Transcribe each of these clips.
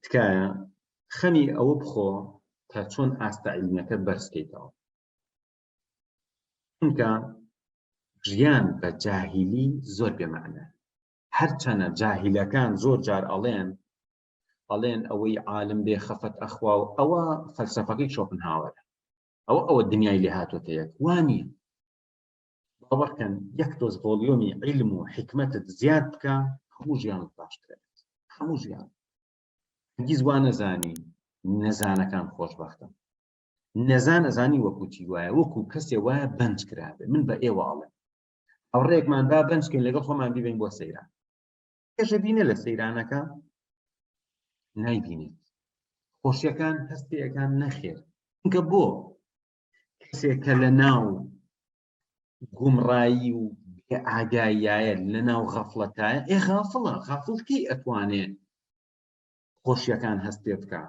تکایە خەمی ئەوە بخۆ تا چۆن ئاستە عیلمیەکەت بەرزکەیتەوە. چونکە ژیان بە جاهیلی زۆر بێمەعنە. هەرچەنە جاهیلەکان زۆر جار ئەڵێن ئەوەی عالم بێ خەفەت ئەخوا و ئەوە فەلسەفەکەی شۆپنهاوەرە، ئەوە دنیای لێ هاتووەتە یەک. وانە باوەڕکەن یەک دۆز ڤۆلیۆمی عیلم و حکمەتت زیاد بکە هەموو ژیانت باشترێت. هەموو ژیان هەرگیز وا نەزانی نەزانەکان خۆشبەختن. نەزان ئەزانی وەکو چی وایە، وەکو کەسێ وایە بەنج کرابێ. من بە ئێوە ئەڵێم هەوڕێکمان با بەنجکەین لەگەڵ خۆمان بیبین بۆ سەیران. پێشە بینێ لە سەیرانەکە نایبینێت خۆشیەکان هەستەیەکان نەخێر. چونکە بۆ کەسێکە لە ناو گومڕایی و بێ ئاگاییایە لە ناو غەفڵەتایە غافڵە. غافڵ کەی ئەتوانێ خۆشیەکان هەستێ بکە؟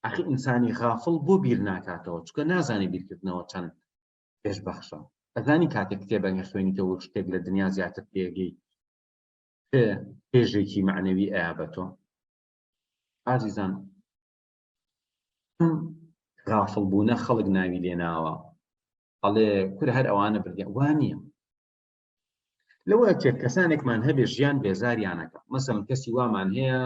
ئەخی ئینسانی غافڵ بۆ بیر ناکاتەوە، چونکە نازانی بیرکردنەوە چەند پێشبەخشە. ئەزانی کاتێک کتێبەکە خوێنیتەوە شتێک لە دنیا زیاتر پێگەی پێژێکی معنەوی ئەیا بە تۆ. ئازیزان، غافڵ بوونە خەڵک ناوی لێناوە، ئەڵێ کورە هەر ئەوانە بردیان. وانە لەوە چێت کەسانێکمان هەبێ ژیان بێزاریانەکە. مەسەڵەن کەسی وامان هەیە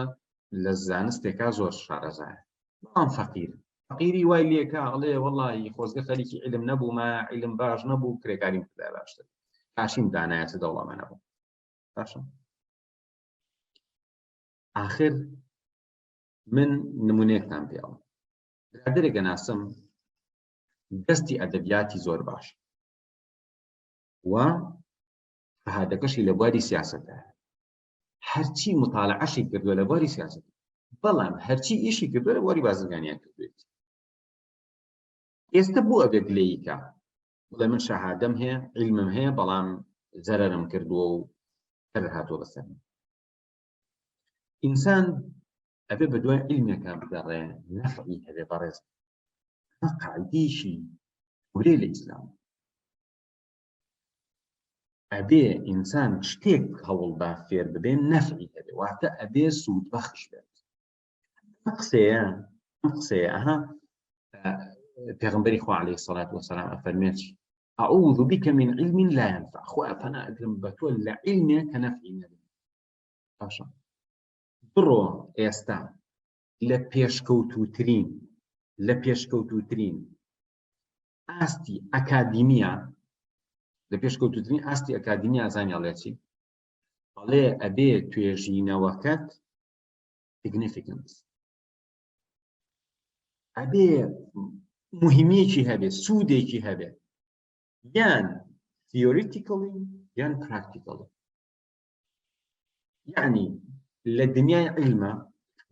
لە زانستێکا زۆر شارەزایە، بەڵام فەقیری وای لێکا ئەڵێ وەڵڵی خۆزگە خەریکی عیلم نەبوومە، عیلم باش نەبوو، کرێکاریم کردا باشتر، کاشیم دانایەتە دەوڵەمە نەبوو. باشە ئاخر من نمونەیەکتان پێڵم. برادەرێکە ناسم دەستی ئەدەبیاتی زۆر باش و شەهادەکەشی لە بواری سیاسەتە. هەرچی مطالعەشی کردووە لە بواری سیاسەت، بەڵام هەرچی ئیشی کردووە لە بواری بازرگانیان کردوێت. ئێستا بۆ ئەبێ گلەییکە بڵێ من شەهادەم هەیە، عیلمم هەیە، بەڵام زەرەرم کردووە و هەر هاتووە بەسەر. ئینسان ئەبێ بە دوای عیلمێکە بگەڕێ نەفعی هەبێ بەڕێز. قاعیدەیەکی گەورەی لە ئیسلام ئەبێ ئینسان شتێک هەوڵ با فێر ببێ نەفعی هەبێ، واتە ئەبێ سوودبەخش بێت. قسەیە ئەها پێغەمبەری خوا عەلەیهی سەڵات وەسەلام ئەفەرمێت ئەعوذ بیک من علم لا ينفع. خوا پەنا ئەگرم بە تۆ لە عیلمێ کە نەفعی نەبێ. باشە بڕۆ ئێستا لە پێشکەوتووترین ئاستی ئەکادیمیا، لە پێشکەوتووترین ئاستی ئەکادیمیا زانیاڵێ چی؟ ئەڵێ ئەبێ توێژینەوەکەت significance، ئەبێ مهمیەکی هەبێ، سوودێکی هەبێ، یان theoretically یان practically. یعنی لە دنیای عیلمە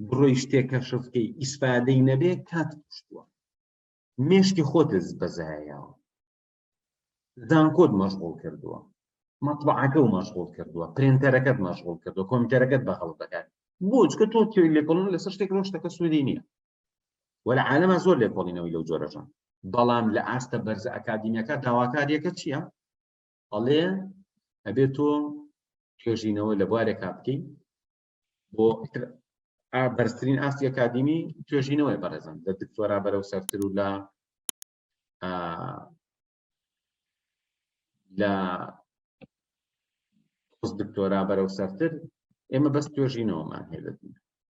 بڕۆی شتێکە شفکەی ئیسفادەی نەبێ کات پشتووە، مێشتی خۆتت بەزایەوە، زانکۆت مەشغوڵ کردووە، مەطبعەکە و مەشغوڵ کردووە، پرینتەرەکەت مەشغوڵ کردووە، کۆمپیوتەرەکەت بەهەڵ دەکات. بۆ چکە تۆ لێکۆڵن لەسەر شتێک ڕۆشتەکە سوودی نییە. وەلە عالەمە زۆر لێکۆڵینەوەی لەو جۆرەژان، بەڵام لە ئاستە بەرزە ئەکادیمیەکە داواکاریەکە چییە؟ ئەڵێ ئەبێ تۆ توێژینەوە لە بوارێکا بکەی. بۆ بەرزترین ئاستی ئەکادیمی توێژینەوەی بەڕێزم، لە دکتۆرا بەرەو سەرتر و لە پۆست دکتۆرا بەرەو سەرتر ئێمە بەس توێژینەوەمان هەیە